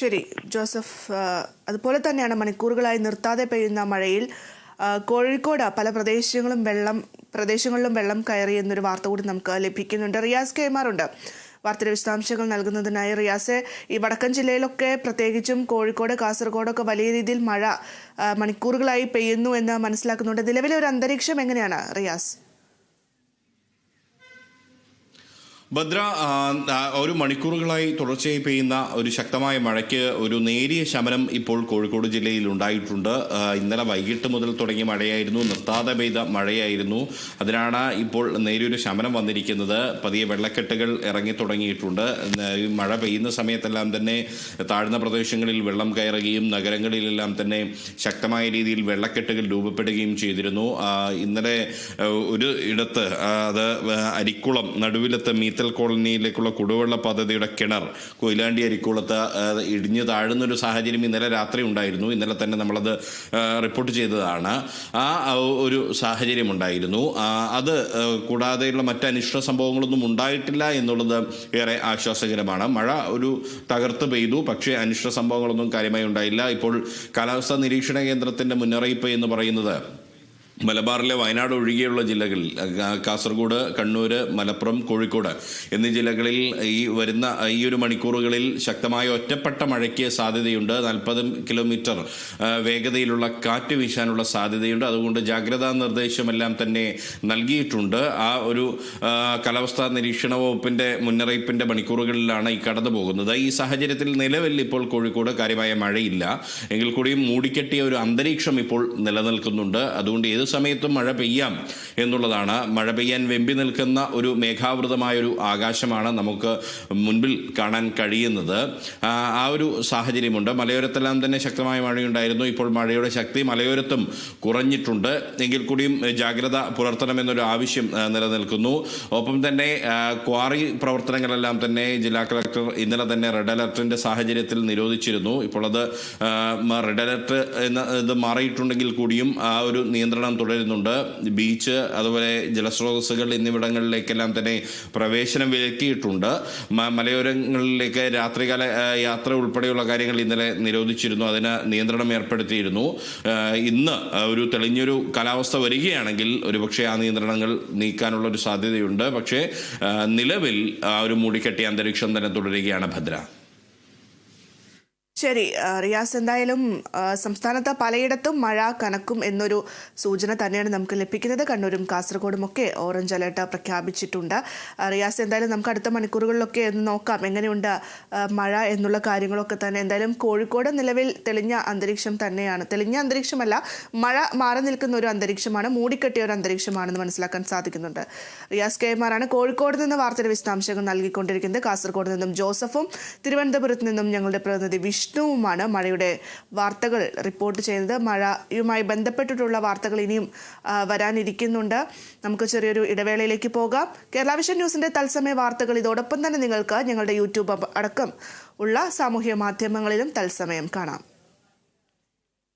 ശരി ജോസഫ്, അതുപോലെ തന്നെയാണ് മണിക്കൂറുകളായി നിർത്താതെ പെയ്യുന്ന മഴയിൽ കോഴിക്കോട് പല പ്രദേശങ്ങളിലും വെള്ളം കയറി എന്നൊരു വാർത്ത കൂടി നമുക്ക് ലഭിക്കുന്നുണ്ട്. റിയാസ് കെമാർ ഉണ്ട് വാർത്തയുടെ വിശദാംശങ്ങൾ നൽകുന്നതിനായി. റിയാസ്, ഈ വടക്കൻ ജില്ലയിലൊക്കെ പ്രത്യേകിച്ചും കോഴിക്കോട് കാസർഗോഡൊക്കെ വലിയ രീതിയിൽ മഴ മണിക്കൂറുകളായി പെയ്യുന്നു എന്ന് മനസ്സിലാക്കുന്നുണ്ട്. നിലവിലെ ഒരു അന്തരീക്ഷം എങ്ങനെയാണ് റിയാസ്? ഭദ്ര, ഒരു മണിക്കൂറുകളായി തുടർച്ചയായി പെയ്യുന്ന ഒരു ശക്തമായ മഴയ്ക്ക് ഒരു നേരിയ ശമനം ഇപ്പോൾ കോഴിക്കോട് ജില്ലയിൽ ഉണ്ടായിട്ടുണ്ട്. ഇന്നലെ വൈകിട്ട് മുതൽ തുടങ്ങിയ മഴയായിരുന്നു, നിർത്താതെ പെയ്ത മഴയായിരുന്നു. അതിനാണ് ഇപ്പോൾ നേരിയൊരു ശമനം വന്നിരിക്കുന്നത്. പതിയെ വെള്ളക്കെട്ടുകൾ ഇറങ്ങി തുടങ്ങിയിട്ടുണ്ട്. മഴ പെയ്യുന്ന സമയത്തെല്ലാം തന്നെ താഴ്ന്ന പ്രദേശങ്ങളിൽ വെള്ളം കയറുകയും നഗരങ്ങളിലെല്ലാം തന്നെ ശക്തമായ രീതിയിൽ വെള്ളക്കെട്ടുകൾ രൂപപ്പെടുകയും ചെയ്തിരുന്നു. ഇന്നലെ ഒരു ഇടത്ത്, അത് അരിക്കുളം നടുവിലത്തെ മീത്തൽ കോളനിയിലേക്കുള്ള കുടിവെള്ള പദ്ധതിയുടെ കിണർ കൊയിലാണ്ടി അരിക്കുളത്ത് ഇടിഞ്ഞു താഴുന്നൊരു സാഹചര്യം ഇന്നലെ രാത്രി ഉണ്ടായിരുന്നു. ഇന്നലെ തന്നെ നമ്മളത് റിപ്പോർട്ട് ചെയ്തതാണ്. ആ ഒരു സാഹചര്യം ഉണ്ടായിരുന്നു. അത് കൂടാതെയുള്ള മറ്റ് അനിഷ്ട സംഭവങ്ങളൊന്നും ഉണ്ടായിട്ടില്ല എന്നുള്ളത് ഏറെ ആശ്വാസകരമാണ്. മഴ ഒരു തകർത്ത് പെയ്തു, പക്ഷേ അനിഷ്ട സംഭവങ്ങളൊന്നും കാര്യമായി ഉണ്ടായില്ല. ഇപ്പോൾ കാലാവസ്ഥാ നിരീക്ഷണ കേന്ദ്രത്തിന്റെ മുന്നറിയിപ്പ് എന്ന് പറയുന്നത് മലബാറിലെ വയനാട് ഒഴികെയുള്ള ജില്ലകളിൽ, കാസർഗോഡ്, കണ്ണൂർ, മലപ്പുറം, കോഴിക്കോട് എന്നീ ജില്ലകളിൽ ഈ ഒരു മണിക്കൂറുകളിൽ ശക്തമായ ഒറ്റപ്പെട്ട മഴയ്ക്ക് സാധ്യതയുണ്ട്. 40 കിലോമീറ്റർ വേഗതയിലുള്ള കാറ്റ് വീശാനുള്ള സാധ്യതയുണ്ട്. അതുകൊണ്ട് ജാഗ്രതാ നിർദ്ദേശമെല്ലാം തന്നെ നൽകിയിട്ടുണ്ട്. ആ ഒരു കാലാവസ്ഥാ നിരീക്ഷണ വകുപ്പിൻ്റെ മുന്നറിയിപ്പിൻ്റെ മണിക്കൂറുകളിലാണ് ഈ കടന്നു പോകുന്നത്. ഈ സാഹചര്യത്തിൽ നിലവിൽ ഇപ്പോൾ കോഴിക്കോട് കാര്യമായ മഴയില്ല. എങ്കിൽ കൂടിയും മൂടിക്കെട്ടിയ ഒരു അന്തരീക്ഷം ഇപ്പോൾ നിലനിൽക്കുന്നുണ്ട്. അതുകൊണ്ട് ഏത് സമയത്തും മഴ പെയ്യാം എന്നുള്ളതാണ്. മഴ പെയ്യാൻ വെമ്പി നിൽക്കുന്ന ഒരു മേഘാവൃതമായൊരു ആകാശമാണ് നമുക്ക് മുൻപിൽ കാണാൻ കഴിയുന്നത്. ആ ഒരു സാഹചര്യമുണ്ട്. മലയോരത്തെല്ലാം തന്നെ ശക്തമായ മഴയുണ്ടായിരുന്നു. ഇപ്പോൾ മഴയുടെ ശക്തി മലയോരത്തും കുറഞ്ഞിട്ടുണ്ട്. എങ്കിൽ കൂടിയും ജാഗ്രത പുലർത്തണമെന്നൊരു ആവശ്യം നിലനിൽക്കുന്നു. ഒപ്പം തന്നെ ക്വാറി പ്രവർത്തനങ്ങളെല്ലാം തന്നെ ജില്ലാ കളക്ടർ ഇന്നലെ തന്നെ റെഡ് അലർട്ടിൻ്റെ സാഹചര്യത്തിൽ നിരോധിച്ചിരുന്നു. ഇപ്പോൾ അത് റെഡ് അലർട്ട് ഇത് മാറിയിട്ടുണ്ടെങ്കിൽ കൂടിയും ആ ഒരു നിയന്ത്രണം തുടരുന്നുണ്ട്. ബീച്ച്, അതുപോലെ ജലസ്രോതസ്സുകൾ എന്നിവിടങ്ങളിലേക്കെല്ലാം തന്നെ പ്രവേശനം വിലക്കിയിട്ടുണ്ട്. മലയോരങ്ങളിലേക്ക് രാത്രികാല യാത്ര ഉൾപ്പെടെയുള്ള കാര്യങ്ങൾ ഇന്നലെ നിരോധിച്ചിരുന്നു. അതിന് നിയന്ത്രണം ഏർപ്പെടുത്തിയിരുന്നു. ഇന്ന് ഒരു തെളിഞ്ഞൊരു കാലാവസ്ഥ വരികയാണെങ്കിൽ ഒരുപക്ഷെ ആ നിയന്ത്രണങ്ങൾ നീക്കാനുള്ള ഒരു സാധ്യതയുണ്ട്. പക്ഷേ നിലവിൽ ഒരു മൂടിക്കെട്ടിയ അന്തരീക്ഷം തന്നെ തുടരുകയാണ് ഭദ്ര. ശരി റിയാസ്, എന്തായാലും സംസ്ഥാനത്ത് പലയിടത്തും മഴ കനക്കും എന്നൊരു സൂചന തന്നെയാണ് നമുക്ക് ലഭിക്കുന്നത്. കണ്ണൂരും കാസർഗോഡും ഒക്കെ ഓറഞ്ച് അലേർട്ട് പ്രഖ്യാപിച്ചിട്ടുണ്ട്. റിയാസ്, എന്തായാലും നമുക്ക് അടുത്ത മണിക്കൂറുകളിലൊക്കെ ഒന്ന് നോക്കാം എങ്ങനെയുണ്ട് മഴ എന്നുള്ള കാര്യങ്ങളൊക്കെ തന്നെ. എന്തായാലും കോഴിക്കോട് നിലവിൽ തെളിഞ്ഞ അന്തരീക്ഷം തന്നെയാണ്. തെളിഞ്ഞ അന്തരീക്ഷമല്ല, മഴ മാറി നിൽക്കുന്ന ഒരു അന്തരീക്ഷമാണ്, മൂടിക്കെട്ടിയ ഒരു അന്തരീക്ഷമാണെന്ന് മനസ്സിലാക്കാൻ സാധിക്കുന്നുണ്ട്. റിയാസ് കെമാറാണ് കോഴിക്കോട് നിന്ന് വാർത്തയുടെ വിശദാംശങ്ങൾ നൽകിക്കൊണ്ടിരിക്കുന്നത്. കാസർഗോഡ് നിന്നും ജോസഫും തിരുവനന്തപുരത്ത് നിന്നും ഞങ്ങളുടെ പ്രതിനിധി വിഷ്ണുവുമാണ് മഴയുടെ വാർത്തകൾ റിപ്പോർട്ട് ചെയ്യുന്നത്. മഴയുമായി ബന്ധപ്പെട്ടിട്ടുള്ള വാർത്തകൾ ഇനിയും വരാനിരിക്കുന്നുണ്ട്. നമുക്ക് ചെറിയൊരു ഇടവേളയിലേക്ക് പോകാം. കേരള വിഷൻ ന്യൂസിന്റെ തത്സമയ വാർത്തകൾ ഇതോടൊപ്പം തന്നെ നിങ്ങൾക്ക് ഞങ്ങളുടെ യൂട്യൂബ് അടക്കം ഉള്ള സാമൂഹ്യ മാധ്യമങ്ങളിലും തത്സമയം കാണാം.